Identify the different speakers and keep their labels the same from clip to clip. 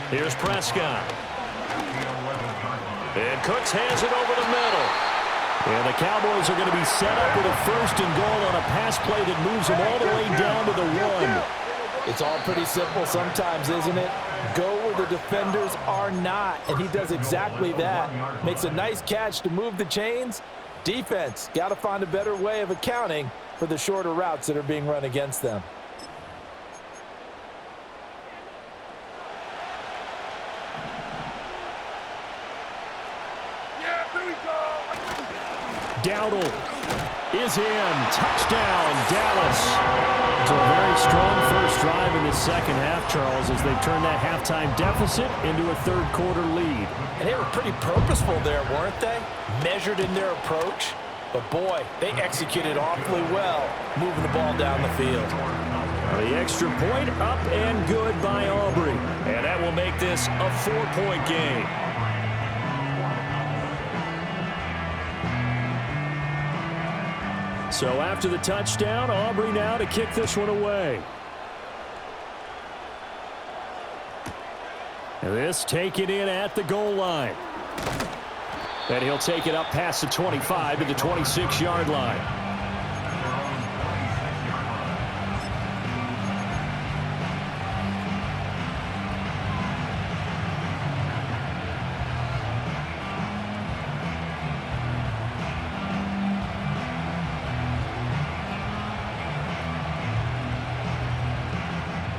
Speaker 1: Here's Prescott. And Cooks hands it over the middle. And the Cowboys are going to be set up with a 1st and goal on a pass play that moves them all the way down to the 1.
Speaker 2: It's all pretty simple sometimes, isn't it? Go where the defenders are not, and he does exactly that. Makes a nice catch to move the chains. Defense, got to find a better way of accounting for the shorter routes that are being run against them.
Speaker 1: Dowdle is in. Touchdown, Dallas. So a very strong first drive in the second half, Charles, as they've turned that halftime deficit into a third-quarter lead.
Speaker 2: And they were pretty purposeful there, weren't they? Measured in their approach. But, boy, they executed awfully well, moving the ball down the field.
Speaker 1: The extra point up and good by Aubrey. And that will make this a 4-point game. So after the touchdown, Aubrey now to kick this one away. And this taken in at the goal line. And he'll take it up past the 25 to the 26-yard line.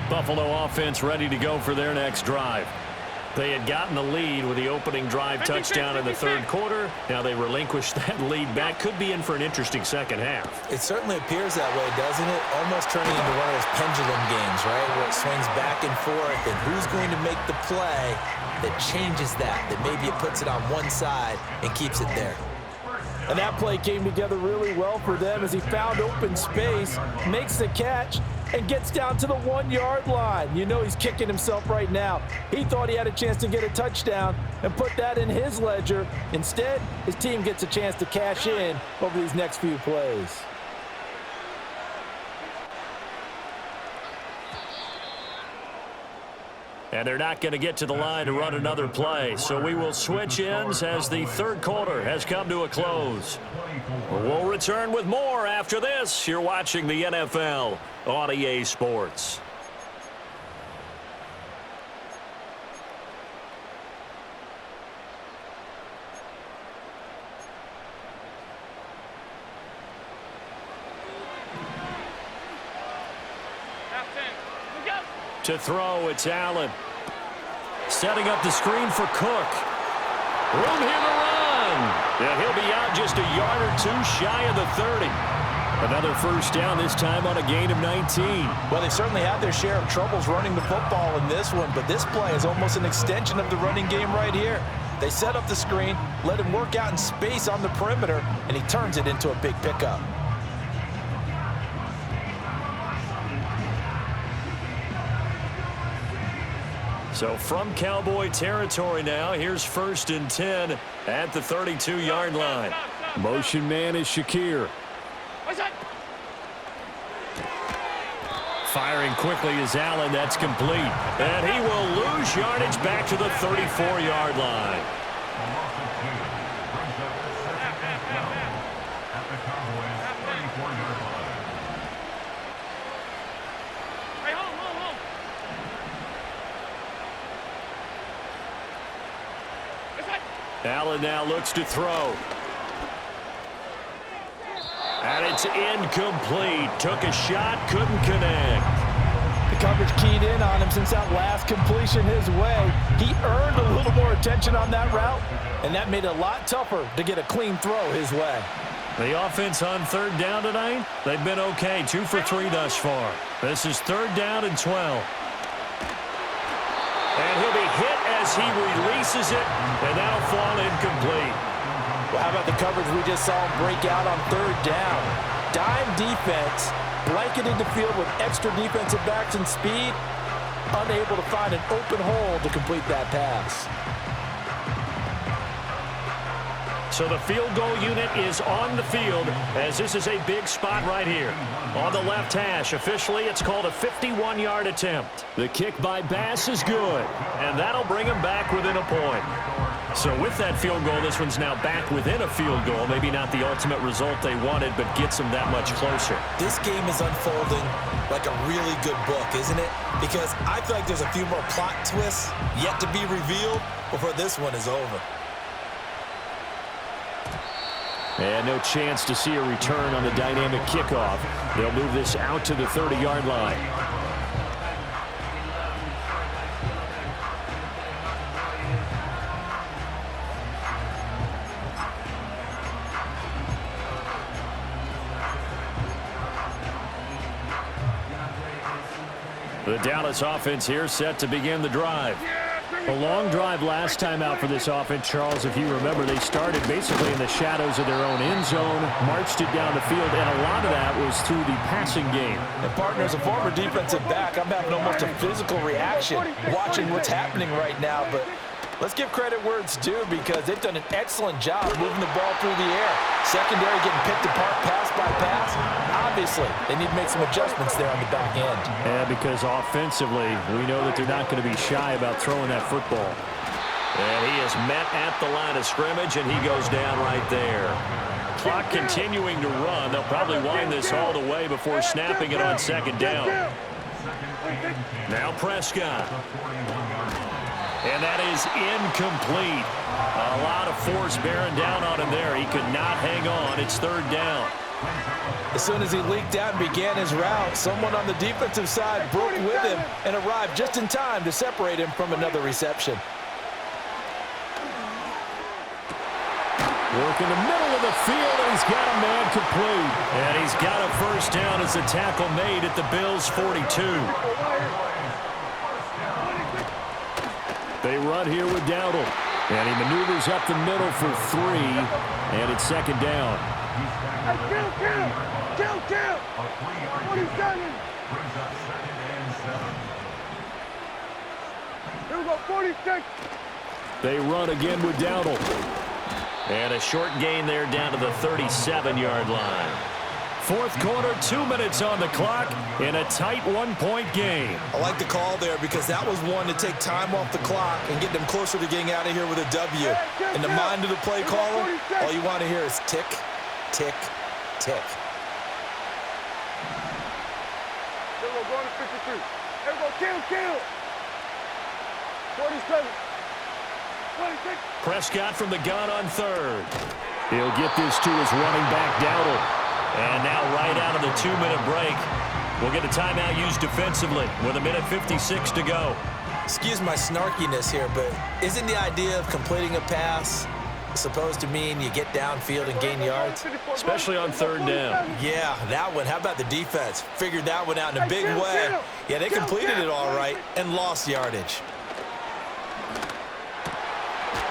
Speaker 1: Buffalo offense ready to go for their next drive. They had gotten the lead with the opening drive touchdown in the third quarter. Now they relinquished that lead back. Could be in for an interesting second half.
Speaker 2: It certainly appears that way, doesn't it? Almost turning into one of those pendulum games, right? Where it swings back and forth, and who's going to make the play that changes that maybe it puts it on one side and keeps it there. And that play came together really well for them as he found open space, makes the catch, and gets down to the 1-yard line. You know he's kicking himself right now. He thought he had a chance to get a touchdown and put that in his ledger. Instead, his team gets a chance to cash in over these next few plays.
Speaker 1: And they're not going to get to the line to run another play. So we will switch ends as the third quarter has come to a close. We'll return with more after this. You're watching the NFL on EA Sports. To throw, it's Allen. Setting up the screen for Cook. Room here to run. And he'll be out just a yard or two shy of the 30. Another first down, this time on a gain of 19.
Speaker 2: Well, they certainly had their share of troubles running the football in this one, but this play is almost an extension of the running game right here. They set up the screen, let him work out in space on the perimeter, and he turns it into a big pickup.
Speaker 1: So from Cowboy territory now, here's 1st and 10 at the 32-yard line. Motion man is Shakir. Firing quickly is Allen. That's complete. And he will lose yardage back to the 34-yard line. Allen now looks to throw. And it's incomplete. Took a shot, couldn't connect.
Speaker 2: The coverage keyed in on him since that last completion his way. He earned a little more attention on that route, and that made it a lot tougher to get a clean throw his way.
Speaker 1: The offense on third down tonight, they've been okay. 2 for 3 thus far. This is 3rd down and 12. And he'll be hit as he releases it, and that'll fall incomplete.
Speaker 2: Well, how about the coverage we just saw him break out on 3rd down? Dime defense, blanketed the field with extra defensive backs and speed, unable to find an open hole to complete that pass.
Speaker 1: So the field goal unit is on the field as this is a big spot right here. On the left hash, officially it's called a 51-yard attempt. The kick by Bass is good, and that'll bring him back within a point. So with that field goal, this one's now back within a field goal. Maybe not the ultimate result they wanted, but gets them that much closer.
Speaker 2: This game is unfolding like a really good book, isn't it? Because I feel like there's a few more plot twists yet to be revealed before this one is over.
Speaker 1: And no chance to see a return on the dynamic kickoff. They'll move this out to the 30-yard line. The Dallas offense here set to begin the drive. A long drive last time out for this offense, Charles. If you remember, they started basically in the shadows of their own end zone, marched it down the field, and a lot of that was through the passing game.
Speaker 2: And partner, as a former defensive back, I'm having almost a physical reaction watching what's happening right now. But let's give credit where it's due because they've done an excellent job moving the ball through the air. Secondary getting picked apart pass by pass. Obviously, they need to make some adjustments there on the back end.
Speaker 1: Yeah, because offensively, we know that they're not going to be shy about throwing that football. And he is met at the line of scrimmage, and he goes down right there. Clock continuing to run. They'll probably wind this all the way before snapping it on second down. Now Prescott. And that is incomplete. A lot of force bearing down on him there. He could not hang on. It's third down.
Speaker 2: As soon as he leaked out and began his route, someone on the defensive side broke with him and arrived just in time to separate him from another reception.
Speaker 1: Work in the middle of the field, and he's got a man complete. And he's got a first down as the tackle made at the Bills' 42. They run here with Dowdle. And he maneuvers up the middle for 3. And it's second down.
Speaker 3: Kill! 47! Here we go, 46!
Speaker 1: They run again with Dowdle. And a short gain there down to the 37-yard line. Fourth quarter, 2 minutes on the clock in a tight one-point game.
Speaker 2: I like the call there because that was one to take time off the clock and get them closer to getting out of here with a W. In the mind of the play caller, all you want to hear is tick, tick, tick.
Speaker 3: Here we go, going to 52. Here we go, kill! 47. 26.
Speaker 1: Prescott from the gun on third. He'll get this to his running back, Dowdle. And now right out of the 2-minute break, we'll get a timeout used defensively with 1:56 to go.
Speaker 2: Excuse my snarkiness here, but isn't the idea of completing a pass supposed to mean you get downfield and gain yards?
Speaker 1: Especially on third down.
Speaker 2: Yeah, that one. How about the defense? Figured that one out in a big way. Yeah, they completed it all right and lost yardage.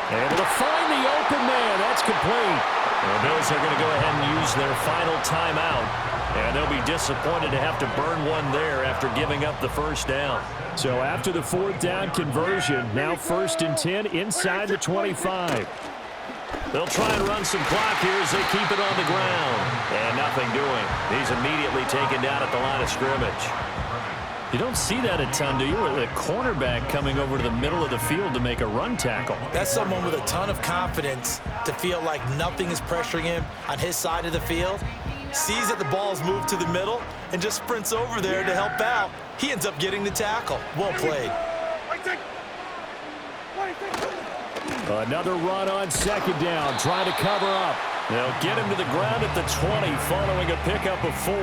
Speaker 1: Able to find the open man. That's complete. The Bills are going to go ahead and use their final timeout. And they'll be disappointed to have to burn one there after giving up the first down. So after the fourth down conversion, now 1st and 10 inside the 25. They'll try and run some clock here as they keep it on the ground. And nothing doing. He's immediately taken down at the line of scrimmage. You don't see that a ton, do you? A cornerback coming over to the middle of the field to make a run tackle.
Speaker 2: That's someone with a ton of confidence to feel like nothing is pressuring him on his side of the field. Sees that the ball's moved to the middle and just sprints over there to help out. He ends up getting the tackle. Well played.
Speaker 1: Another run on second down, trying to cover up. They'll get him to the ground at the 20 following a pickup of 4.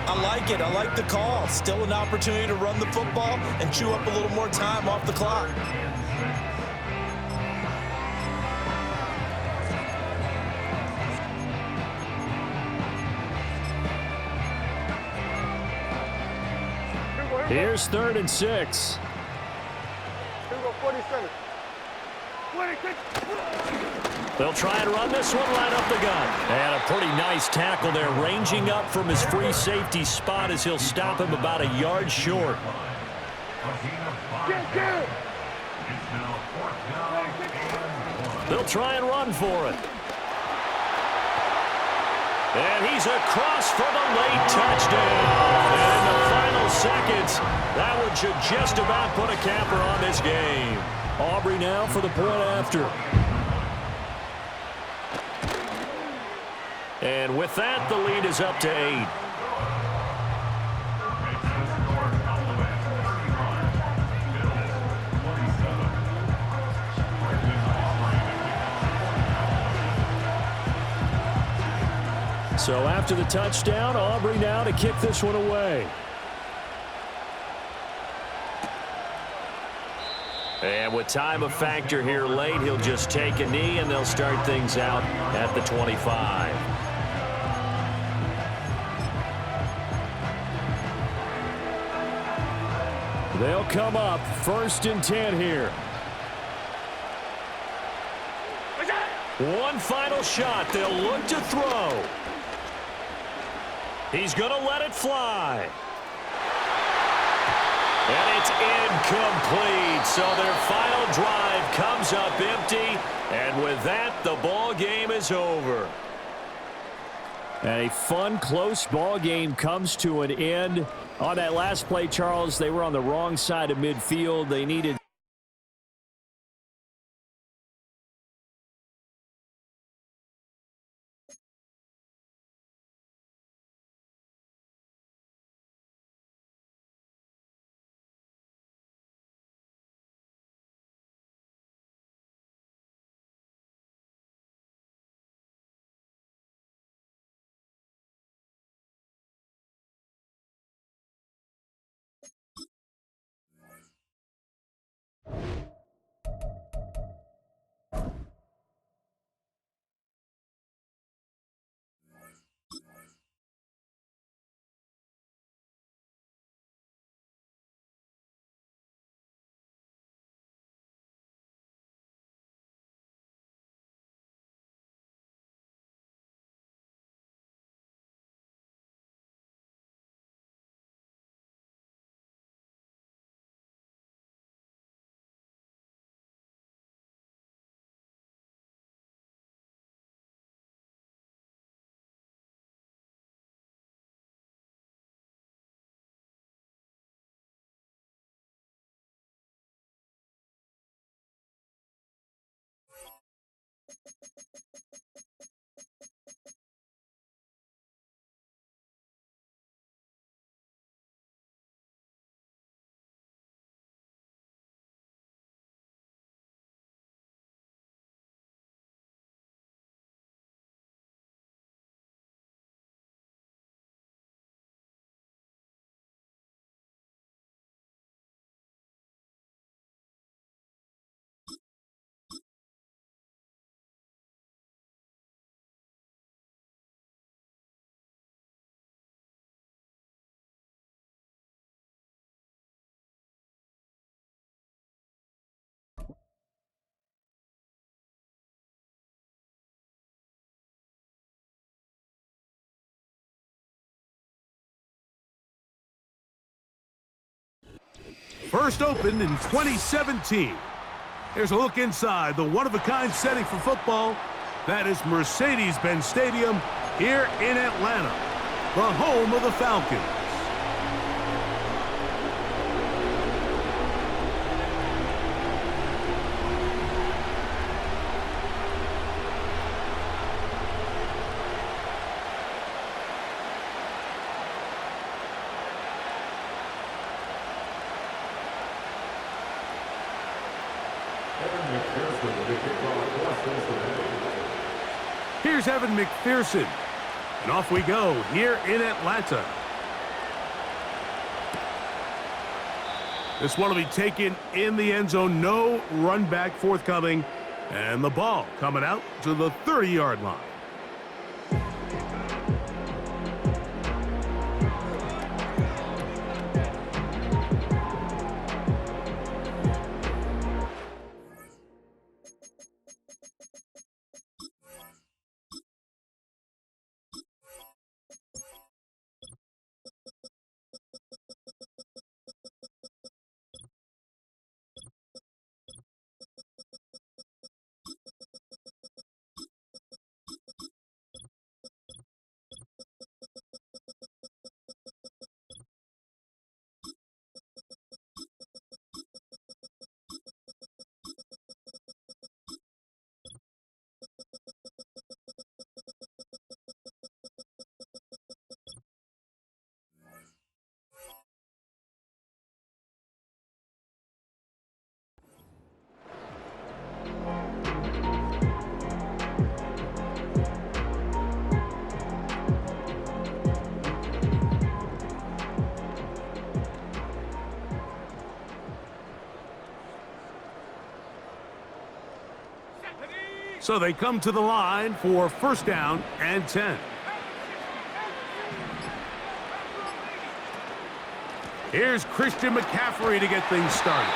Speaker 2: I like it. I like the call. Still an opportunity to run the football and chew up a little more time off the clock.
Speaker 1: Here's 3rd and 6.
Speaker 3: Here we go, 47. 26.
Speaker 1: They'll try and run this one right up the gut. And a pretty nice tackle there, ranging up from his free safety spot as he'll stop him about a yard short. They'll try and run for it. And he's across for the late touchdown. And in the final seconds, that one should just about put a capper on this game. Aubrey now for the point after. And with that, the lead is up to 8. So after the touchdown, Aubrey now to kick this one away. And with time a factor here late, he'll just take a knee and they'll start things out at the 25. They'll come up 1st and 10 here. One final shot. They'll look to throw. He's going to let it fly. And it's incomplete. So their final drive comes up empty. And with that, the ball game is over. And a fun, close ball game comes to an end. On that last play, Charles, they were on the wrong side of midfield. They needed
Speaker 4: First opened in 2017. Here's a look inside the one-of-a-kind setting for football. That is Mercedes-Benz Stadium here in Atlanta, the home of the Falcons. Here's Evan McPherson. And off we go here in Atlanta. This one will be taken in the end zone. No run back forthcoming. And the ball coming out to the 30-yard line. So they come to the line for first down and 10. Here's Christian McCaffrey to get things started.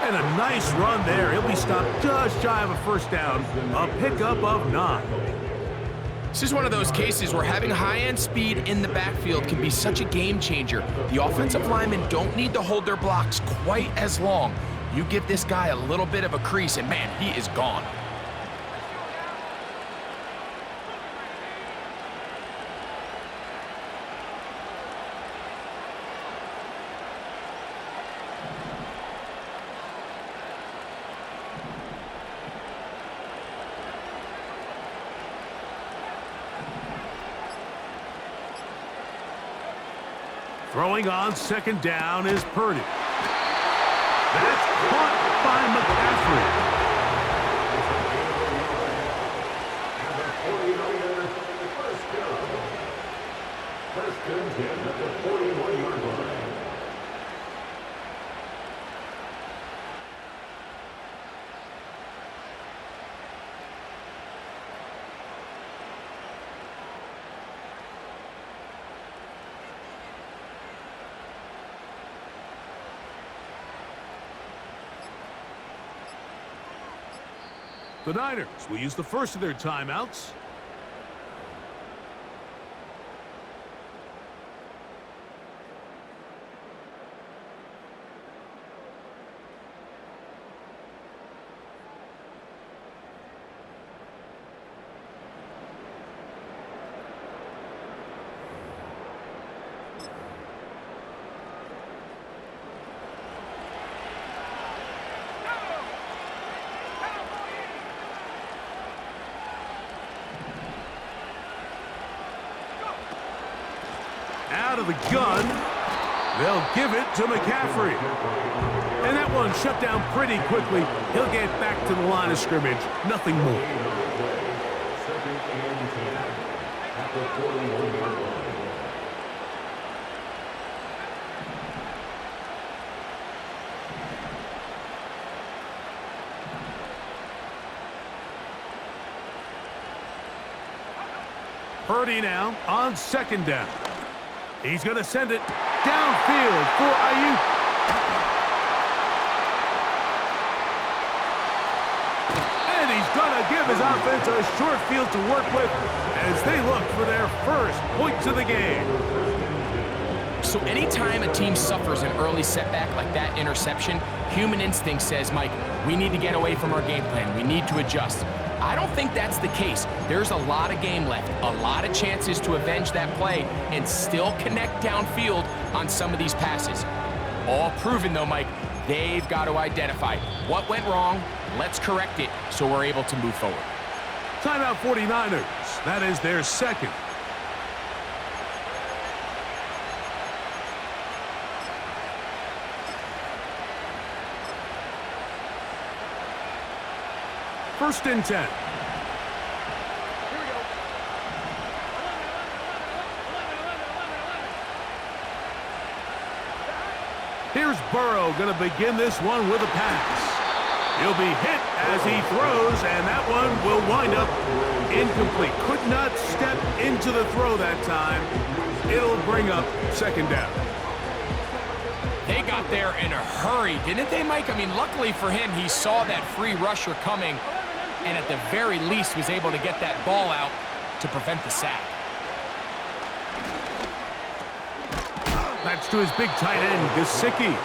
Speaker 4: And a nice run there. He'll be stopped just shy of a first down. A pickup of 9.
Speaker 5: This is one of those cases where having high-end speed in the backfield can be such a game changer. The offensive linemen don't need to hold their blocks quite as long. You give this guy a little bit of a crease, and man, he is gone.
Speaker 4: Throwing on second down is Purdy. That's caught by McCaffrey. The Niners will use the first of their timeouts. Out of the gun, they'll give it to McCaffrey. And that one shut down pretty quickly. He'll get back to the line of scrimmage, nothing more. Purdy now on second down. He's going to send it downfield for Ayuk. And he's going to give his offense a short field to work with as they look for their first points of the game.
Speaker 5: So anytime a team suffers an early setback like that interception, human instinct says, Mike, we need to get away from our game plan. We need to adjust. I don't think that's the case. There's a lot of game left, a lot of chances to avenge that play and still connect downfield on some of these passes. All proven, though, Mike, they've got to identify what went wrong, let's correct it so we're able to move forward.
Speaker 4: Timeout 49ers. That is their second. First and 10. Here's Burrow going to begin this one with a pass. He'll be hit as he throws, and that one will wind up incomplete. Could not step into the throw that time. It'll bring up second down.
Speaker 5: They got there in a hurry, didn't they, Mike? I mean, luckily for him, he saw that free rusher coming, and at the very least was able to get that ball out to prevent the sack.
Speaker 4: That's to his big tight end, Gesicki.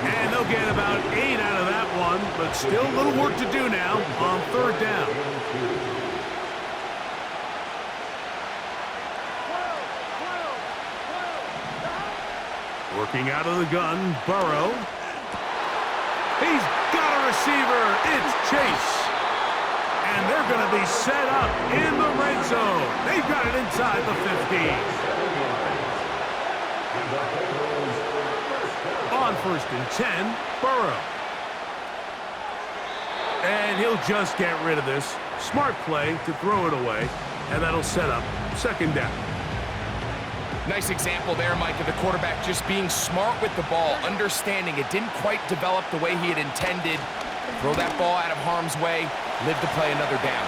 Speaker 4: And they'll get about 8 out of that one, but still a little work to do now on third down. Working out of the gun, Burrow. He's got a receiver. It's Chase. And they're going to be set up in the red zone. They've got it inside the 15. On first and 10, Burrow. And he'll just get rid of this. Smart play to throw it away. And that'll set up second down.
Speaker 5: Nice example there, Mike, of the quarterback just being smart with the ball, understanding it didn't quite develop the way he had intended, Throw that ball out of harm's way, live to play another down.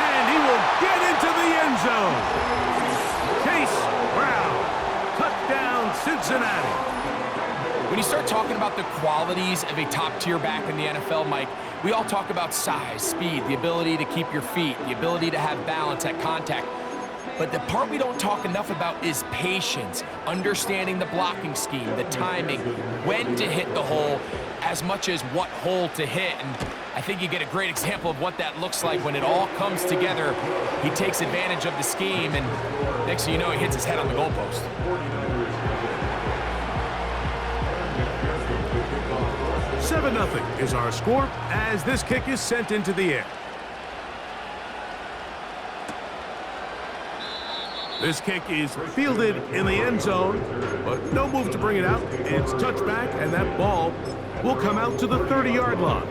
Speaker 4: And he will get into the end zone. Chase Brown, touchdown Cincinnati.
Speaker 5: When you start talking about the qualities of a top-tier back in the NFL, Mike, we all talk about size, speed, the ability to keep your feet, the ability to have balance at contact. But the part we don't talk enough about is patience, understanding the blocking scheme, the timing, when to hit the hole, as much as what hole to hit. And I think you get a great example of what that looks like when it all comes together. He takes advantage of the scheme, and next thing you know, he hits his head on the goalpost.
Speaker 4: 7-0 is our score as this kick is sent into the air. This kick is fielded in the end zone, but no move to bring it out. It's touchback, and that ball will come out to the 30-yard line.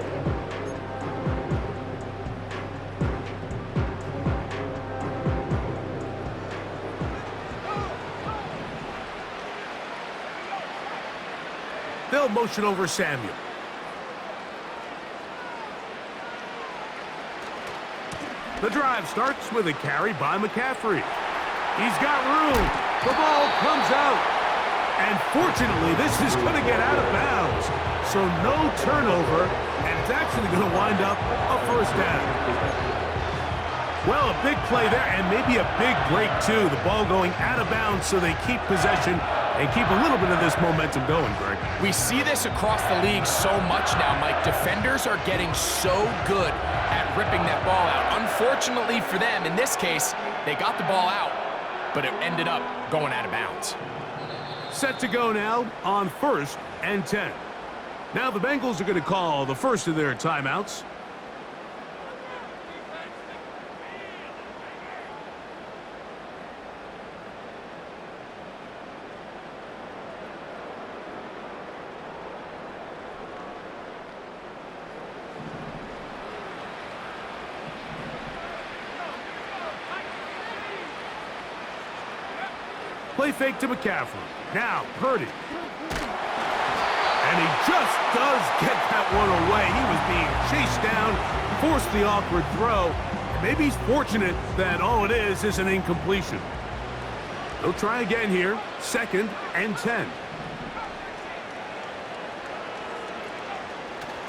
Speaker 4: They'll motion over Samuel. The drive starts with a carry by McCaffrey. He's got room. The ball comes out. And fortunately, this is going to get out of bounds. So no turnover, and it's actually going to wind up a first down. Well, a big play there, and maybe a big break, too. The ball going out of bounds so they keep possession and keep a little bit of this momentum going, Greg.
Speaker 5: We see this across the league so much now, Mike. Defenders are getting so good at ripping that ball out. Unfortunately for them, in this case, they got the ball out, but it ended up going out of bounds.
Speaker 4: Set to go now on 1st and 10. Now the Bengals are going to call the first of their timeouts. Play fake to McCaffrey. Now, Purdy. And he just does get that one away. He was being chased down, forced the awkward throw. Maybe he's fortunate that all it is an incompletion. They'll try again here. 2nd and 10.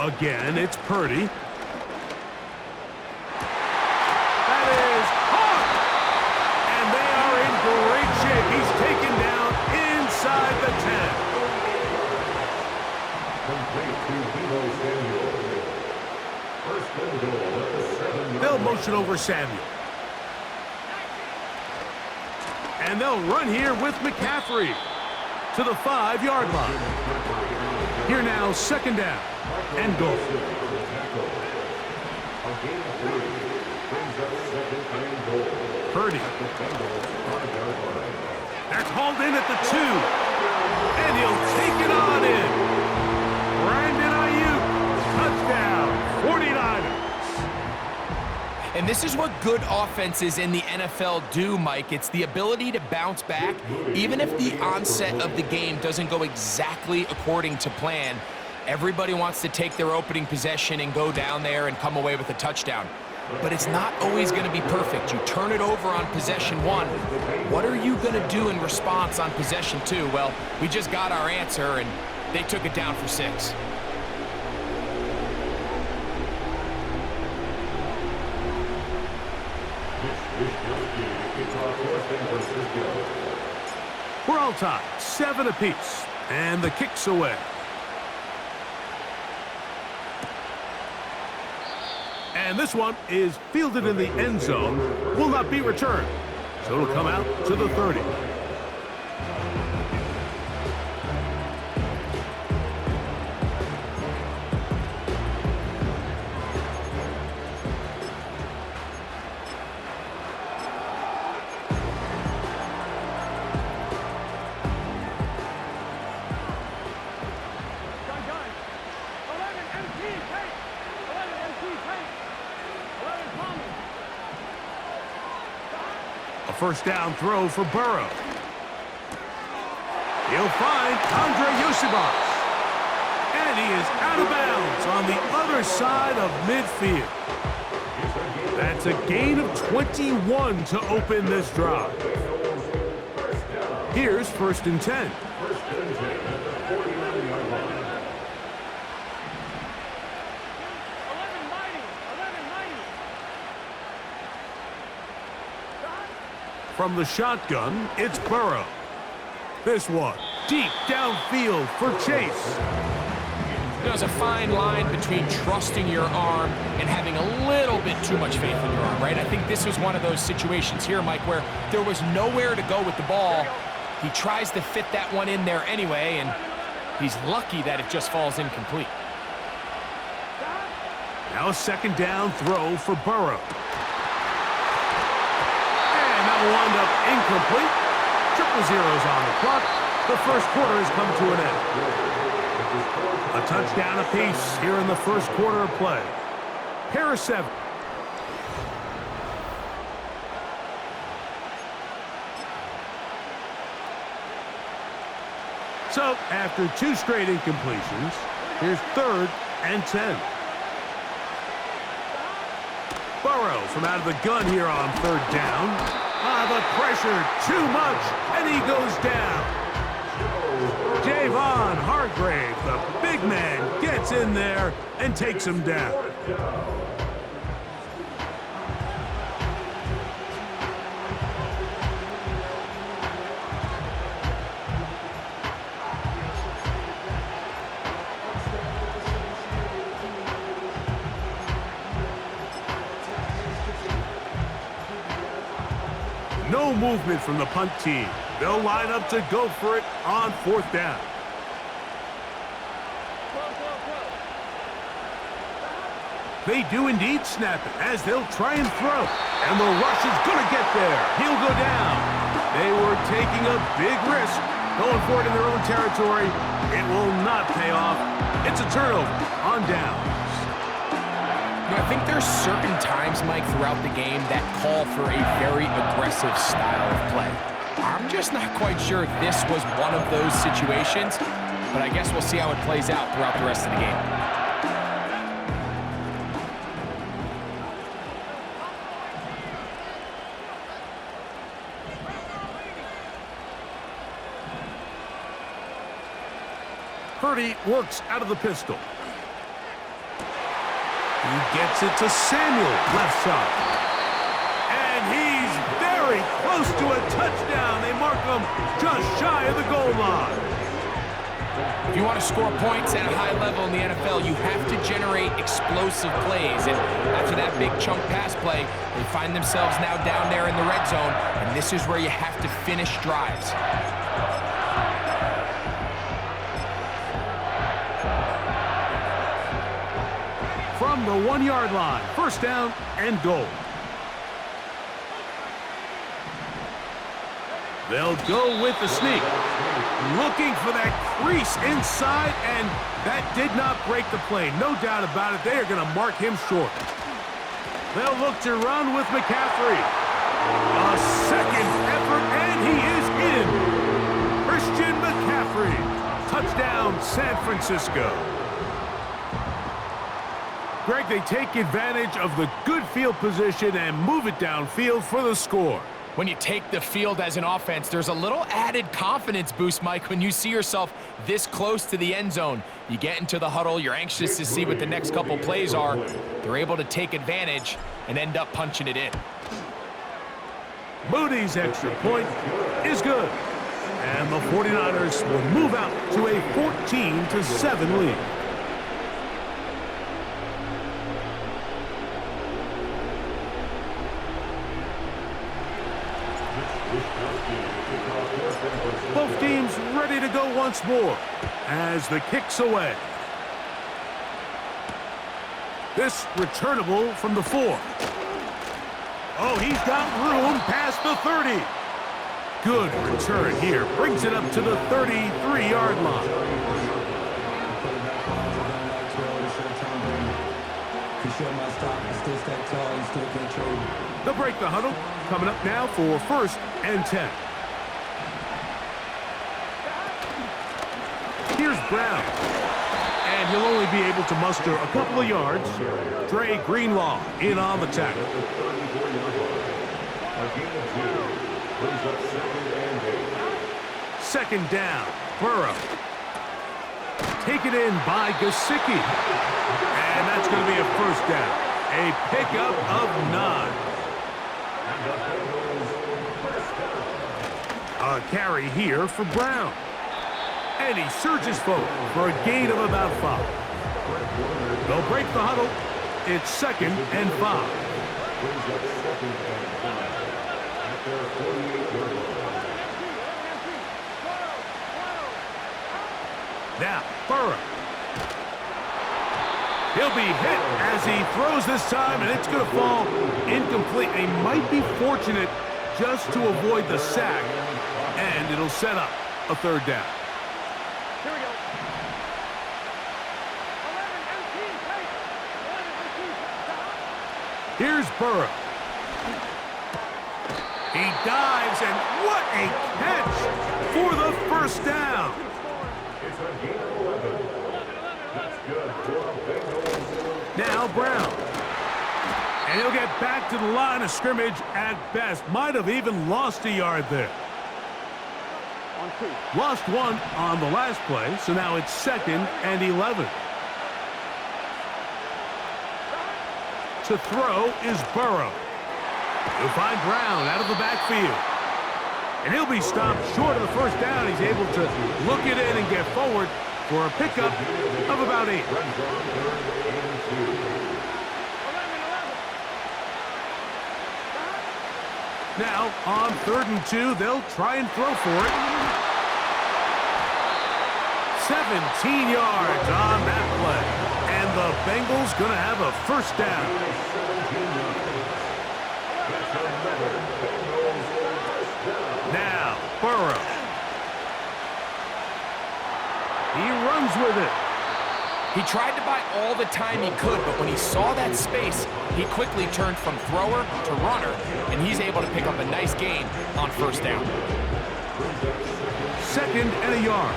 Speaker 4: Again, it's Purdy. That is caught! And they are in great shape. He's taken down inside the 10. They'll motion over Samuel. And they'll run here with McCaffrey to the 5-yard line. Here now, 2nd down and goal. Purdy. That's hauled in at the 2. And he'll take it on in. Brandon Ayuk, touchdown, 49ers.
Speaker 5: And this is what good offenses in the NFL do, Mike. It's the ability to bounce back, even if the onset of the game doesn't go exactly according to plan. Everybody wants to take their opening possession and go down there and come away with a touchdown. But it's not always going to be perfect. You turn it over on possession 1. What are you going to do in response on possession 2? Well, we just got our answer, and they took it down for 6.
Speaker 4: We're all tied, 7 apiece, and the kick's away. And this one is fielded in the end zone, will not be returned. So it'll come out to the 30. A first down throw for Burrow. He'll find Andre Yosibas. And he is out of bounds on the other side of midfield. That's a gain of 21 to open this drive. Here's 1st and 10. From the shotgun, it's Burrow. This one, deep downfield for Chase.
Speaker 5: There's a fine line between trusting your arm and having a little bit too much faith in your arm, right? I think this was one of those situations here, Mike, where there was nowhere to go with the ball. He tries to fit that one in there anyway, and he's lucky that it just falls incomplete.
Speaker 4: Now a 2nd down throw for Burrow. And that will wind up incomplete. 0-0s on the clock. The 1st quarter has come to an end. A touchdown apiece here in the 1st quarter of play. Pair of 7. So, after 2 straight incompletions, here's 3rd and 10. Burrow from out of the gun here on 3rd down. The pressure, too much, and he goes down. Javon Hargrave, the big man, gets in there and takes him down. No movement from the punt team. They'll line up to go for it on 4th down. They do indeed snap it as they'll try and throw. And the rush is going to get there. He'll go down. They were taking a big risk going for it in their own territory. It will not pay off. It's a turnover on downs.
Speaker 5: I think there's certain times, Mike, throughout the game that call for a very aggressive style of play. I'm just not quite sure this was one of those situations, but I guess we'll see how it plays out throughout the rest of the game.
Speaker 4: Purdy works out of the pistol. He gets it to Samuel, left side. And he's very close to a touchdown. They mark him just shy of the goal line.
Speaker 5: If you want to score points at a high level in the NFL, you have to generate explosive plays. And after that big chunk pass play, they find themselves now down there in the red zone. And this is where you have to finish drives.
Speaker 4: From the 1-yard line, 1st down and goal. They'll go with the sneak. Looking for that crease inside, and that did not break the play. No doubt about it, they are going to mark him short. They'll look to run with McCaffrey. A 2nd effort, and he is in. Christian McCaffrey. Touchdown, San Francisco. Greg, they take advantage of the good field position and move it downfield for the score.
Speaker 5: When you take the field as an offense, there's a little added confidence boost, Mike, when you see yourself this close to the end zone. You get into the huddle, you're anxious to see what the next couple plays are. They're able to take advantage and end up punching it in.
Speaker 4: Moody's extra point is good. And the 49ers will move out to a 14-7 lead. Both teams ready to go once more as the kick's away. This returnable from the 4. Oh, he's got room past the 30. Good return here. Brings it up to the 33-yard line. They'll break the huddle. Coming up now for 1st and 10. Here's Brown. And he'll only be able to muster a couple of yards. Dre Greenlaw in on the tackle. Second down, Burrow. Taken in by Gesicki. And that's going to be a first down. A pickup of 9. A carry here for Brown. And he surges forward for a gain of about 5. They'll break the huddle. It's 2nd and 5. Now, Burrow. He'll be hit as he throws this time, and it's going to fall incomplete. He might be fortunate just to avoid the sack, and it'll set up a 3rd down.
Speaker 3: Here we go. 11, 18,
Speaker 4: Here's Burrow. He dives, and what a catch for the first down. Now Brown. And he'll get back to the line of scrimmage at best. Might have even lost a yard there.
Speaker 3: On 2.
Speaker 4: Lost 1 on the last play, so now it's 2nd and 11. To throw is Burrow. He'll find Brown out of the backfield. And he'll be stopped short of the first down. He's able to look it in and get forward for a pickup of about 8. Now, on 3rd and 2, they'll try and throw for it. 17 yards on that play. And the Bengals going to have a first down. Now, Burrow. He runs with it.
Speaker 5: He tried to buy all the time he could, but when he saw that space, he quickly turned from thrower to runner, and he's able to pick up a nice gain on first down.
Speaker 4: 2nd and a yard.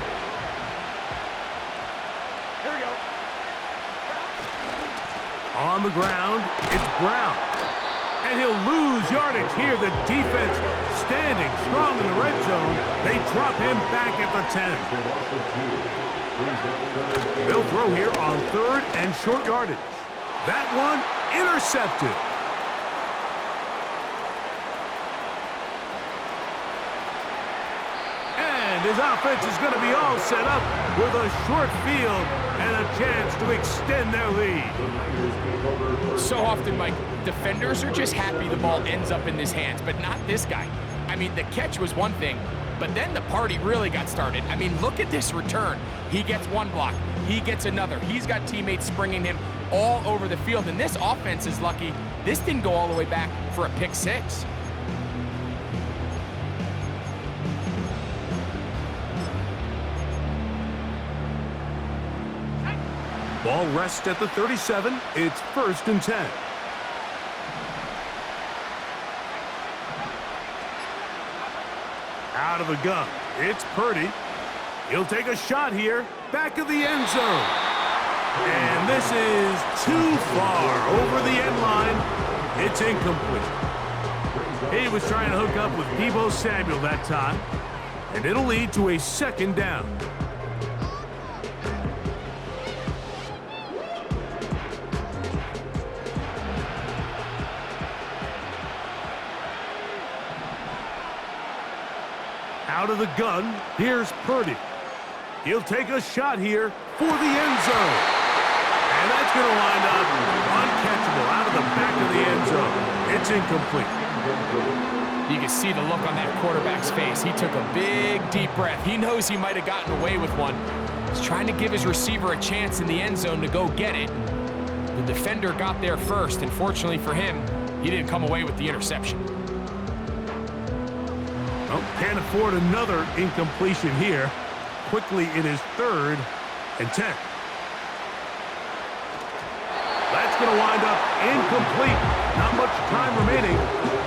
Speaker 3: Here we go.
Speaker 4: On the ground, it's Brown. And he'll lose yardage here. The defense standing strong in the red zone. They drop him back at the 10. They'll throw here on 3rd and short yardage. That one intercepted. And his offense is going to be all set up with a short field and a chance to extend their lead.
Speaker 5: So often, Mike, defenders are just happy the ball ends up in his hands, but not this guy. I mean, the catch was one thing, but then the party really got started. I mean, look at this return. He gets one block. He gets another. He's got teammates springing him all over the field, and this offense is lucky this didn't go all the way back for a pick 6.
Speaker 4: Ball rests at the 37. It's 1st and 10. Out of the gun. It's Purdy. He'll take a shot here. Back of the end zone. And this is too far over the end line. It's incomplete. He was trying to hook up with Deebo Samuel that time. And it'll lead to a 2nd down. Out of the gun, here's Purdy. He'll take a shot here for the end zone. And that's going to wind up uncatchable out of the back of the end zone. It's incomplete.
Speaker 5: You can see the look on that quarterback's face. He took a big, deep breath. He knows he might have gotten away with one. He's trying to give his receiver a chance in the end zone to go get it. The defender got there first, and fortunately for him, he didn't come away with the interception.
Speaker 4: Well, can't afford another incompletion here. Quickly, it is 3rd and 10. That's going to wind up incomplete. Not much time remaining.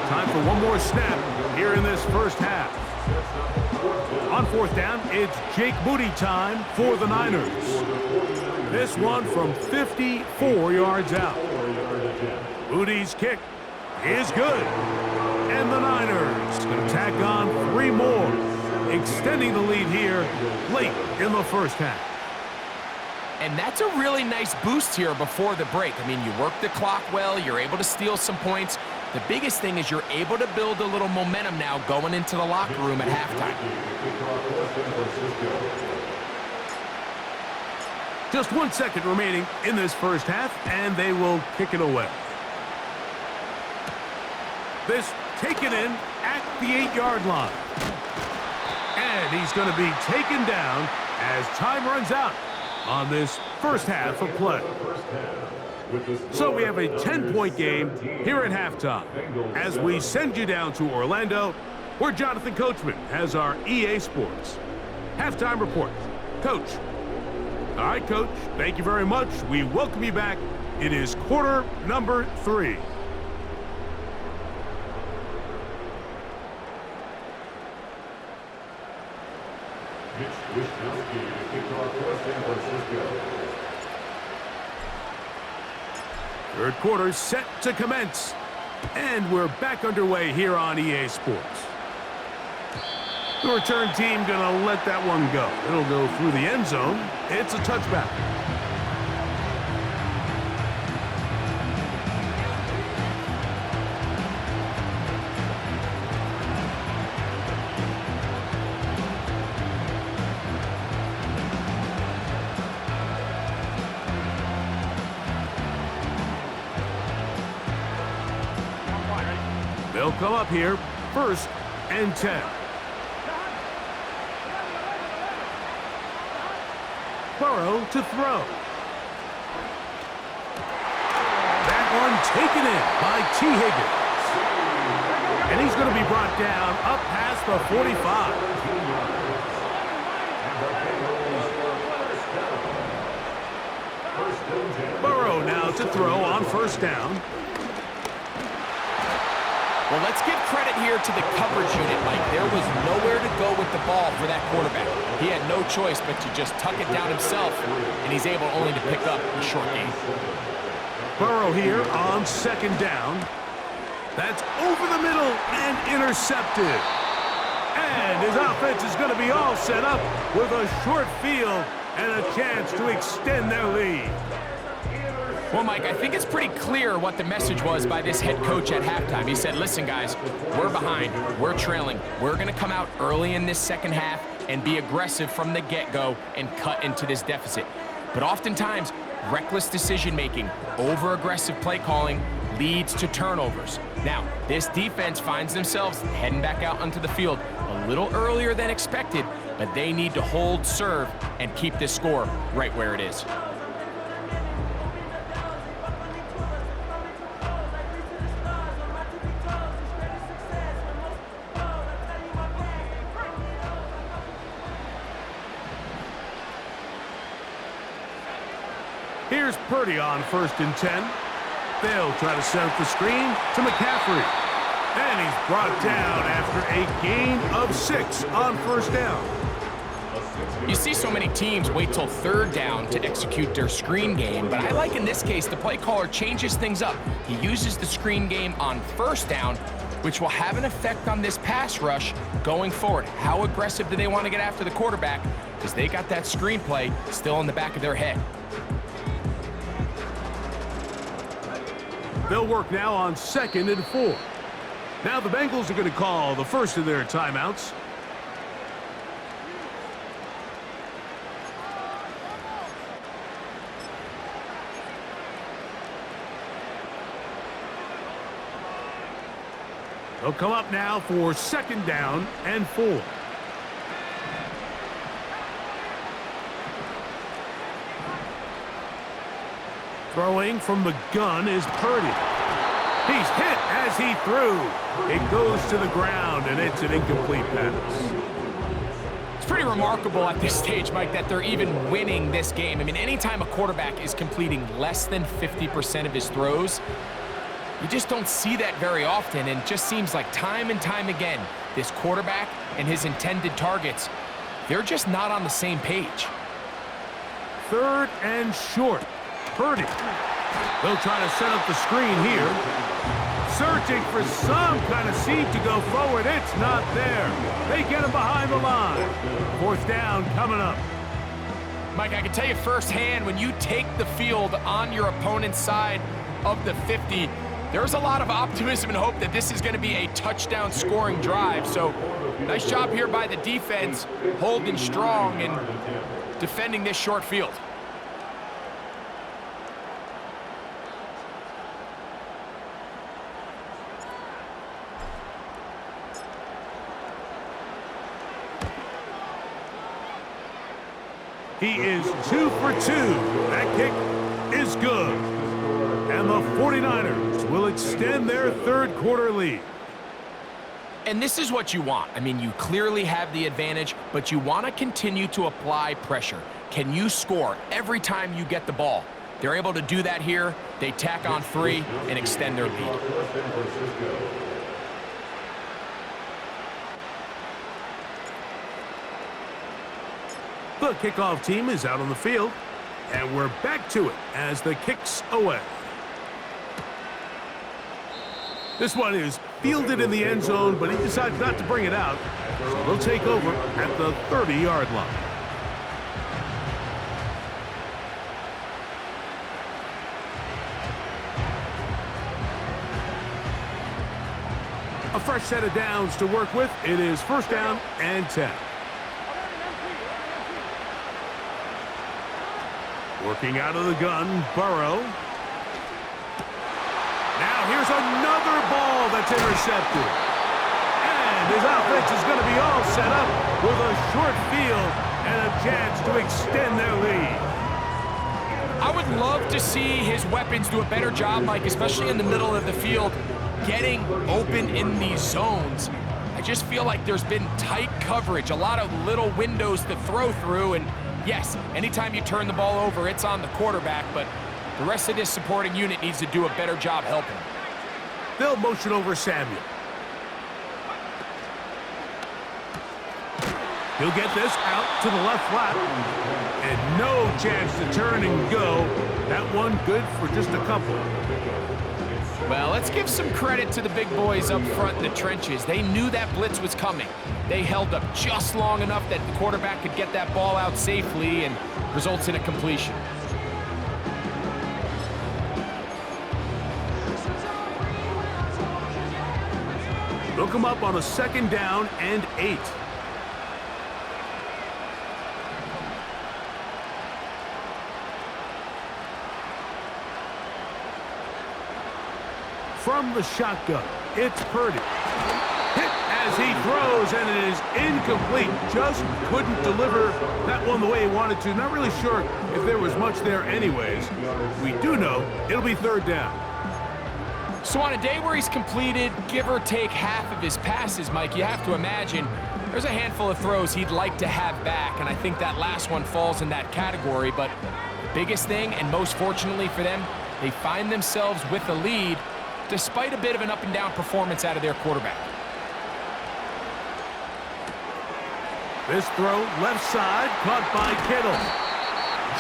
Speaker 4: Time for one more snap here in this first half. On fourth down, it's Jake Moody time for the Niners. This one from 54 yards out. Moody's kick is good. And the Niners going to tack on 3 more, extending the lead here late in the first half.
Speaker 5: And that's a really nice boost here before the break. I mean, you work the clock well, you're able to steal some points. The biggest thing is you're able to build a little momentum now going into the locker room at halftime.
Speaker 4: Just 1 second remaining in this first half, and they will kick it away. This taken in at the 8-yard line. And he's going to be taken down as time runs out on this first half of play. So we have a 10-point game here at halftime as we send you down to Orlando, where Jonathan Coachman has our EA Sports halftime report. Coach. All right, Coach, thank you very much. We welcome you back. It is quarter number 3. Third quarter set to commence. And we're back underway here on EA Sports. The return team gonna let that one go. It'll go through the end zone. It's a touchback. They'll come up here, 1st and 10. Burrow to throw. That one taken in by T. Higgins. And he's going to be brought down up past the 45. Burrow now to throw on 1st down.
Speaker 5: Well, let's give credit here to the coverage unit, Mike. There was nowhere to go with the ball for that quarterback. He had no choice but to just tuck it down himself, and he's able only to pick up a short gain.
Speaker 4: Burrow here on 2nd down. That's over the middle and intercepted. And his offense is going to be all set up with a short field and a chance to extend their lead.
Speaker 5: Well, Mike, I think it's pretty clear what the message was by this head coach at halftime. He said, listen, guys, we're behind. We're trailing. We're going to come out early in this second half and be aggressive from the get-go and cut into this deficit. But oftentimes, reckless decision-making, over-aggressive play calling leads to turnovers. Now, this defense finds themselves heading back out onto the field a little earlier than expected, but they need to hold serve and keep this score right where it is.
Speaker 4: Here's Purdy on 1st and 10. They'll try to set up the screen to McCaffrey. And he's brought down after a gain of 6 on 1st down.
Speaker 5: You see so many teams wait till 3rd down to execute their screen game, but I like in this case the play caller changes things up. He uses the screen game on 1st down, which will have an effect on this pass rush going forward. How aggressive do they want to get after the quarterback? Because they got that screen play still in the back of their head.
Speaker 4: They'll work now on 2nd and 4. Now the Bengals are going to call the first of their timeouts. They'll come up now for 2nd down and 4. Throwing from the gun is Purdy. He's hit as he threw. It goes to the ground, and it's an incomplete pass.
Speaker 5: It's pretty remarkable at this stage, Mike, that they're even winning this game. I mean, anytime a quarterback is completing less than 50% of his throws, You just don't see that very often, and it just seems like time and time again, this quarterback and his intended targets, they're just not on the same page.
Speaker 4: 3rd and short. Purdy. They'll try to set up the screen here. Searching for some kind of seed to go forward. It's not there. They get him behind the line. 4th down coming up.
Speaker 5: Mike, I can tell you firsthand, when you take the field on your opponent's side of the 50, there's a lot of optimism and hope that this is going to be a touchdown scoring drive. So nice job here by the defense, holding strong and defending this short field.
Speaker 4: He is 2 for 2. That kick is good. And the 49ers will extend their 3rd quarter lead.
Speaker 5: And this is what you want. I mean, you clearly have the advantage, but you want to continue to apply pressure. Can you score every time you get the ball? They're able to do that here. They tack on 3 and extend their lead.
Speaker 4: The kickoff team is out on the field, and we're back to it as the kick's away. This one is fielded in the end zone, but he decides not to bring it out, so they'll take over at the 30-yard line. A fresh set of downs to work with. It is 1st down and 10. Working out of the gun, Burrow. Now here's another ball that's intercepted. And his offense is going to be all set up with a short field and a chance to extend their lead.
Speaker 5: I would love to see his weapons do a better job, Mike, especially in the middle of the field, getting open in these zones. I just feel like there's been tight coverage, a lot of little windows to throw through, and yes, anytime you turn the ball over, it's on the quarterback, but the rest of this supporting unit needs to do a better job helping.
Speaker 4: They'll motion over Samuel. He'll get this out to the left flat. And no chance to turn and go. That one good for just a couple.
Speaker 5: Well, let's give some credit to the big boys up front in the trenches. They knew that blitz was coming. They held up just long enough that the quarterback could get that ball out safely and results in a completion.
Speaker 4: They'll come up on a 2nd down and 8. From the shotgun, it's Purdy. Hit as he throws, and it is incomplete. Just couldn't deliver that one the way he wanted to. Not really sure if there was much there anyways. We do know it'll be 3rd down.
Speaker 5: So on a day where he's completed, give or take half of his passes, Mike, you have to imagine there's a handful of throws he'd like to have back, and I think that last one falls in that category. But the biggest thing, and most fortunately for them, they find themselves with the lead despite a bit of an up-and-down performance out of their quarterback.
Speaker 4: This throw, left side, caught by Kittle.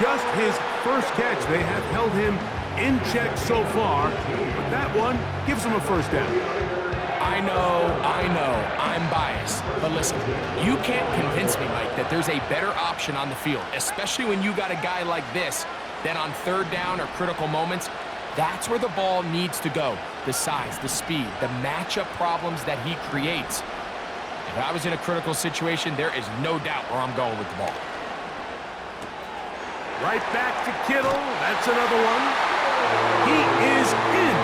Speaker 4: Just his first catch. They have held him in check so far, but that one gives him a 1st down.
Speaker 5: I know, I'm biased, but listen, you can't convince me, Mike, that there's a better option on the field, especially when you got a guy like this, than on 3rd down or critical moments. That's where the ball needs to go. The size, the speed, the matchup problems that he creates. If I was in a critical situation, there is no doubt where I'm going with the ball.
Speaker 4: Right back to Kittle. That's another one. He is in.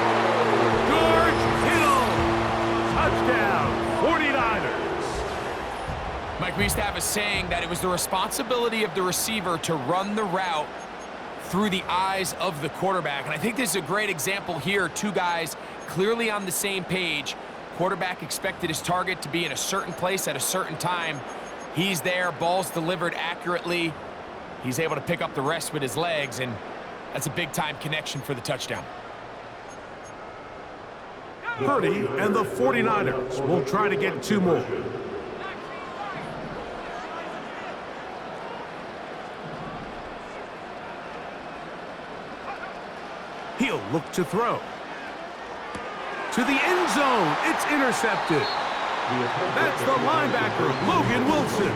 Speaker 4: George Kittle. Touchdown, 49ers.
Speaker 5: Mike, we used to have a saying that it was the responsibility of the receiver to run the route through the eyes of the quarterback. And I think this is a great example here. 2 guys clearly on the same page. Quarterback expected his target to be in a certain place at a certain time. He's there, ball's delivered accurately. He's able to pick up the rest with his legs, and that's a big-time connection for the touchdown.
Speaker 4: Purdy and the 49ers will try to get 2 more. He'll look to throw. To the end zone. It's intercepted. That's the linebacker, Logan Wilson.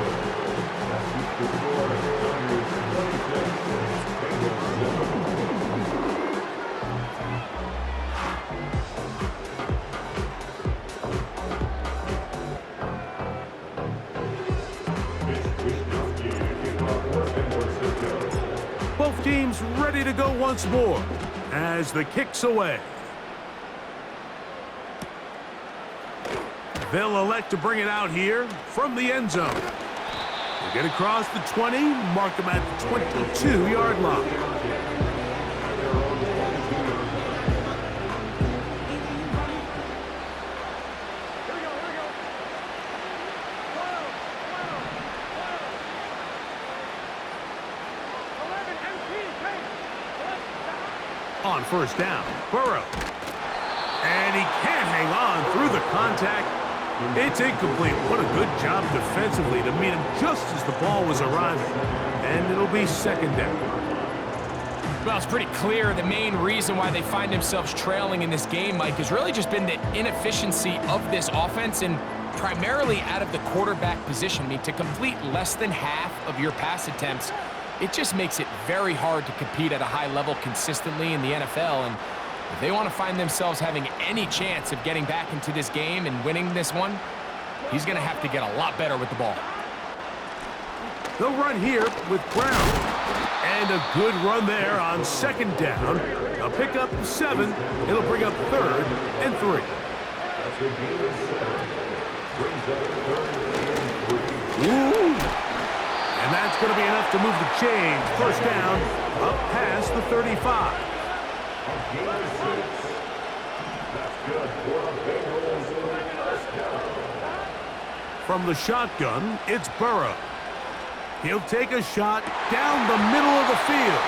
Speaker 4: Both teams ready to go once more as the kick's away. They'll elect to bring it out here from the end zone. They'll get across the 20, mark them at the 22-yard line. On first down, Burrow. And he can't hang on through the contact. It's incomplete. What a good job defensively to meet him just as the ball was arriving. And it'll be second down.
Speaker 5: Well, it's pretty clear the main reason why they find themselves trailing in this game, Mike, has really just been the inefficiency of this offense and primarily out of the quarterback position. I mean, to complete less than half of your pass attempts, it just makes it very hard to compete at a high level consistently in the NFL. And if they want to find themselves having any chance of getting back into this game and winning this one, he's going to have to get a lot better with the ball.
Speaker 4: They'll run here with Brown. And a good run there on second down. A pickup 7. It'll bring up 3rd and 3. Ooh. And that's going to be enough to move the chains. First down, up past the 35. From the shotgun, it's Burrow. He'll take a shot down the middle of the field.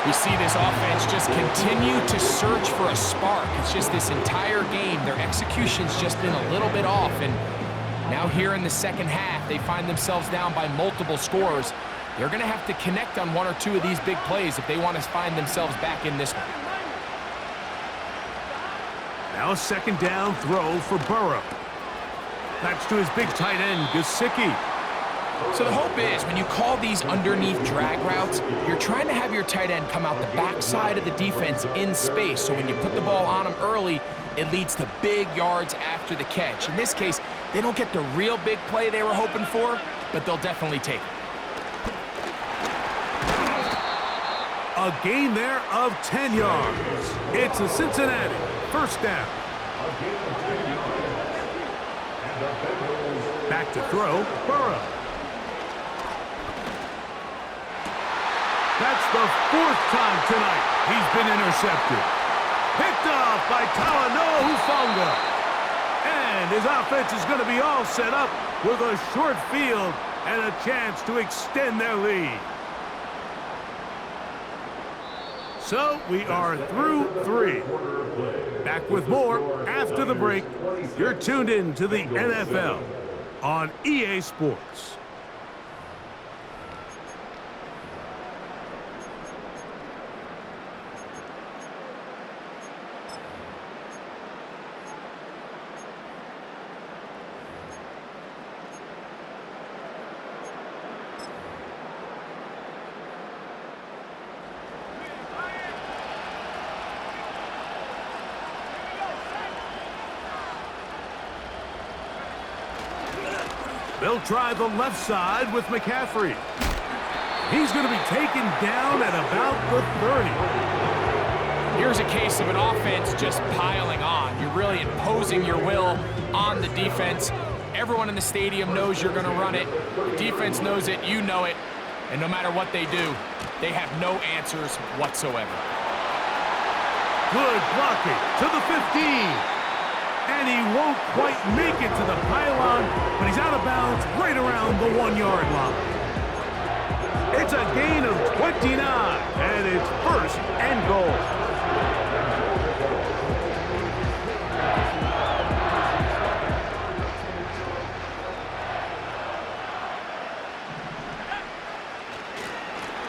Speaker 5: We see this offense just continue to search for a spark. It's just this entire game, their execution's just been a little bit off. And now here in the second half, they find themselves down by multiple scores. They're going to have to connect on 1 or 2 of these big plays if they want to find themselves back in this one.
Speaker 4: Now a second down throw for Burrow. That's to his big tight end, Gesicki.
Speaker 5: So the hope is when you call these underneath drag routes, you're trying to have your tight end come out the backside of the defense in space. So when you put the ball on him early, it leads to big yards after the catch. In this case, they don't get the real big play they were hoping for, but they'll definitely take it.
Speaker 4: A gain there of 10 yards. It's a Cincinnati first down. Back to throw, Burrow. That's the 4th time tonight he's been intercepted. Picked off by Talanoa Hufanga. And his offense is going to be all set up with a short field and a chance to extend their lead. So we are through 3. Back with more after the break. You're tuned in to the NFL on EA Sports. They'll try the left side with McCaffrey. He's going to be taken down at about the 30.
Speaker 5: Here's a case of an offense just piling on. You're really imposing your will on the defense. Everyone in the stadium knows you're going to run it. The defense knows it, you know it. And no matter what they do, they have no answers whatsoever.
Speaker 4: Good blocking to the 15. And he won't quite make it to the pylon, but he's out of bounds right around the 1-yard line. It's a gain of 29, and it's 1st and goal.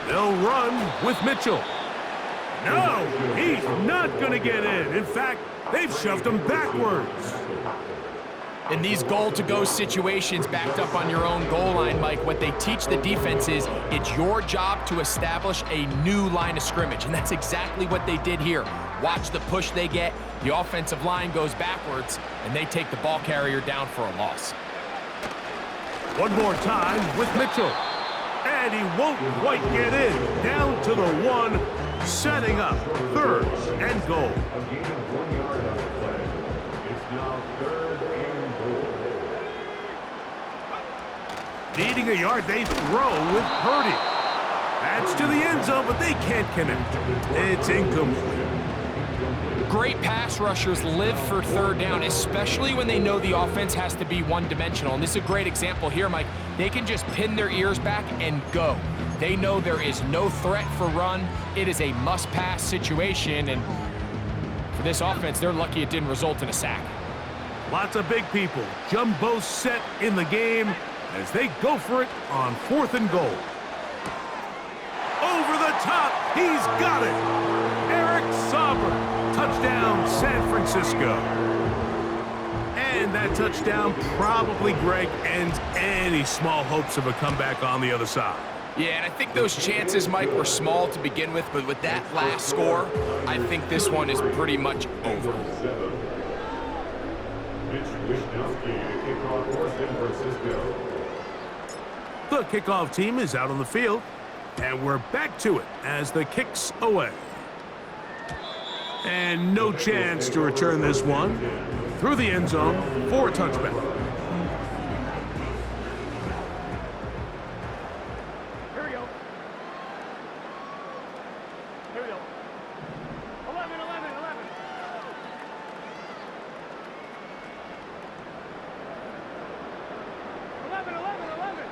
Speaker 4: They'll run with Mitchell. No, he's not going to get in. In fact, they've shoved him backwards.
Speaker 5: In these goal-to-go situations backed up on your own goal line, Mike, what they teach the defense is it's your job to establish a new line of scrimmage, and that's exactly what they did here. Watch the push they get. The offensive line goes backwards, and they take the ball carrier down for a loss.
Speaker 4: One more time with Mitchell. And he won't quite get in. Down to the 1, setting up 3rd and goal. Needing a yard, they throw with Purdy. That's to the end zone, but they can't connect. It's incomplete.
Speaker 5: Great pass rushers live for 3rd down, especially when they know the offense has to be one-dimensional. And this is a great example here, Mike. They can just pin their ears back and go. They know there is no threat for run. It is a must-pass situation, and for this offense, they're lucky it didn't result in a sack.
Speaker 4: Lots of big people. Jumbo set in the game as they go for it on 4th and goal. Over the top, he's got it. Eric Sauber, touchdown San Francisco. And that touchdown probably, Greg, ends any small hopes of a comeback on the other side.
Speaker 5: Yeah, and I think those chances, Mike, were small to begin with, but with that last score, I think this one is pretty much over.
Speaker 4: The kickoff team is out on the field, and we're back to it as the kick's away. And no chance to return this one through the end zone for a touchback.
Speaker 3: Here we go. Here we go. 11, 11, 11. 11, 11, 11.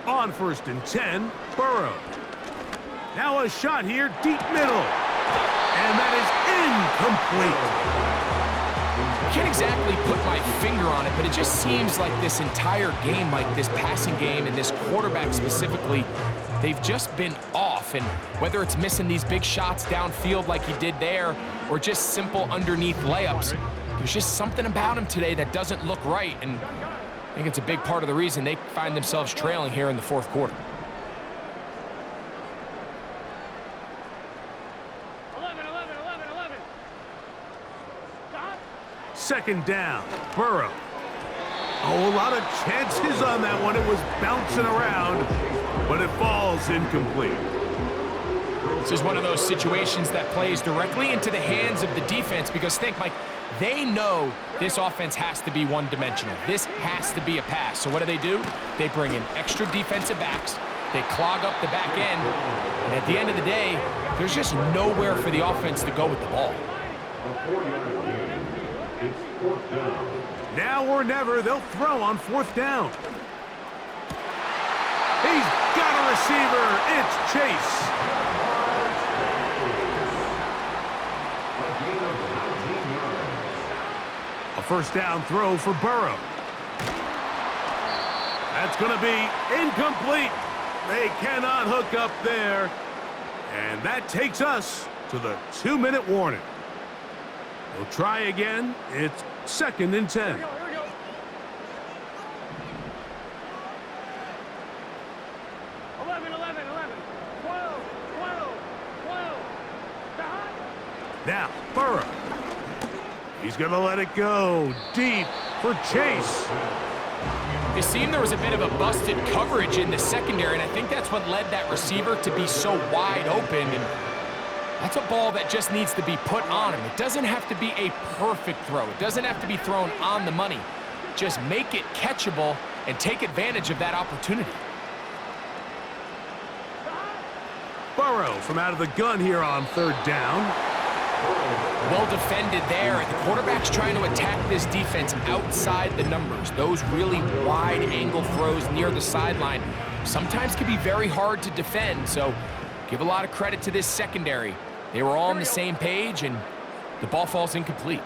Speaker 4: On 1st and 10, Burrow. Now a shot here, deep middle. And that is incomplete.
Speaker 5: I can't exactly put my finger on it, but it just seems like this entire game, like this passing game and this quarterback specifically, they've just been off. And whether it's missing these big shots downfield like he did there or just simple underneath layups, there's just something about him today that doesn't look right. And I think it's a big part of the reason they find themselves trailing here in the 4th quarter.
Speaker 3: 11, 11, 11, 11.
Speaker 4: 2nd down, Burrow. Oh, a lot of chances on that one. It was bouncing around, but it falls incomplete.
Speaker 5: This is one of those situations that plays directly into the hands of the defense because think, Mike, they know this offense has to be one-dimensional. This has to be a pass. So what do? They bring in extra defensive backs. They clog up the back end. And at the end of the day, there's just nowhere for the offense to go with the ball.
Speaker 4: Now or never, they'll throw on 4th down. He's got a receiver. It's Chase. A 1st down throw for Burrow. That's going to be incomplete. They cannot hook up there. And that takes us to the 2-minute warning. We'll try again. It's 2nd and 10.
Speaker 3: Here we go. 11, 11, 11. 12, 12, 12.
Speaker 4: Now, Burrow. He's going to let it go deep for Chase.
Speaker 5: It seemed there was a bit of a busted coverage in the secondary, and I think that's what led that receiver to be so wide open. And that's a ball that just needs to be put on him. It doesn't have to be a perfect throw. It doesn't have to be thrown on the money. Just make it catchable and take advantage of that opportunity.
Speaker 4: Burrow from out of the gun here on 3rd down.
Speaker 5: Well defended there. The quarterback's trying to attack this defense outside the numbers. Those really wide angle throws near the sideline sometimes can be very hard to defend. So give a lot of credit to this secondary. They were all on the same page, and the ball falls incomplete.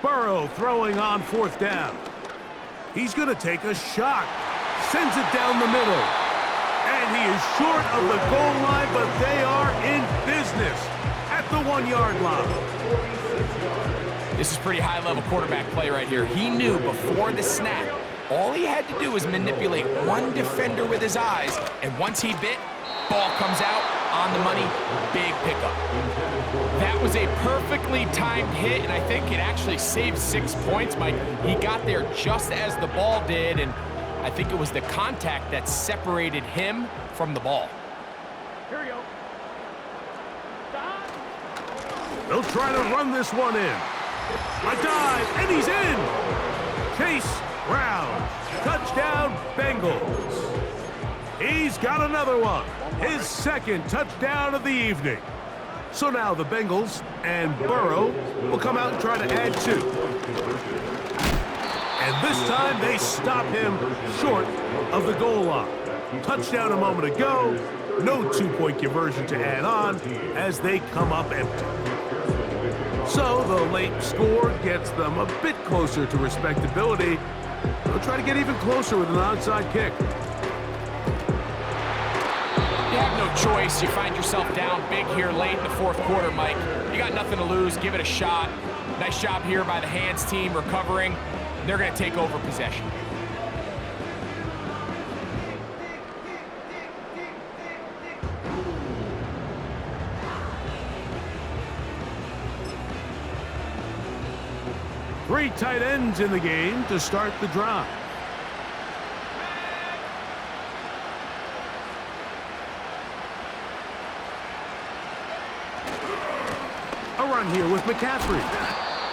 Speaker 4: Burrow Burrow throwing on 4th down. He's going to take a shot. Sends it down the middle. And he is short of the goal line, but they are in business at the 1-yard line.
Speaker 5: This is pretty high-level quarterback play right here. He knew before the snap, all he had to do was manipulate one defender with his eyes, and once he bit, ball comes out, on the money, big pickup. That was a perfectly timed hit, and I think it actually saved 6 points, Mike. He got there just as the ball did, and I think it was the contact that separated him from the ball.
Speaker 3: Here we go.
Speaker 4: They'll try to run this one in. A dive, and he's in! Chase Brown. Touchdown, Bengals. He's got another one. His 2nd touchdown of the evening. So now the Bengals and Burrow will come out and try to add 2. And this time they stop him short of the goal line. Touchdown a moment ago. No 2-point conversion to add on as they come up empty. So the late score gets them a bit closer to respectability. They'll try to get even closer with an onside kick.
Speaker 5: You have no choice. You find yourself down big here late in the 4th quarter, Mike. You got nothing to lose. Give it a shot. Nice job here by the hands team recovering. They're going to take over possession.
Speaker 4: Three tight ends in the game to start the drive. A run here with McCaffrey.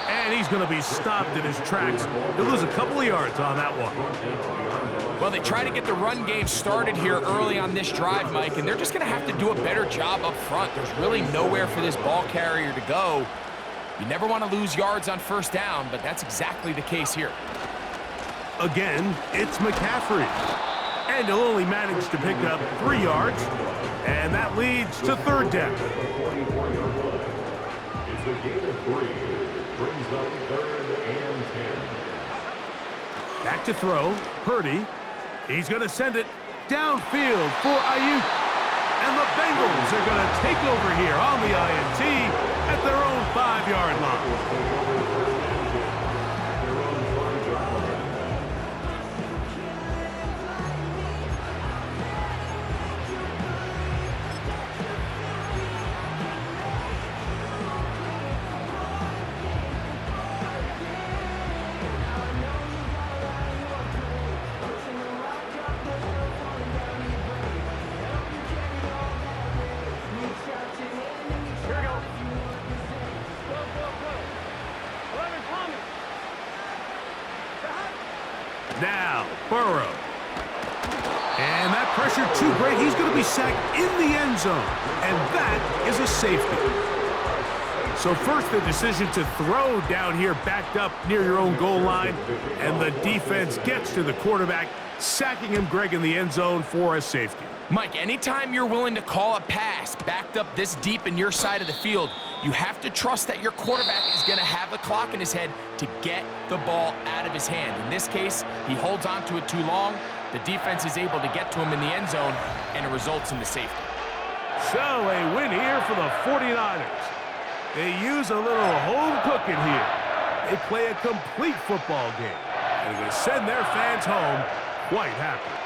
Speaker 4: And he's going to be stopped in his tracks. He'll lose a couple of yards on that one.
Speaker 5: Well, they try to get the run game started here early on this drive, Mike, and they're just going to have to do a better job up front. There's really nowhere for this ball carrier to go. You never want to lose yards on 1st down, but that's exactly the case here.
Speaker 4: Again, it's McCaffrey. And he'll only manage to pick up 3 yards. And that leads to 3rd down. Back to throw. Purdy. He's going to send it downfield for Ayuk. And the Bengals are going to take over here on the INT at their own 5-yard line. Now, Burrow. And that pressure too great. He's going to be sacked in the end zone. And that is a safety. So first the decision to throw down here backed up near your own goal line. And the defense gets to the quarterback, sacking him, Greg, in the end zone for a safety.
Speaker 5: Mike, anytime you're willing to call a pass backed up this deep in your side of the field, you have to trust that your quarterback is going to have the clock in his head to get the ball out of his hand. In this case, he holds on to it too long. The defense is able to get to him in the end zone, and it results in the safety.
Speaker 4: So a win here for the 49ers. They use a little home cooking here. They play a complete football game. And they send their fans home quite happy.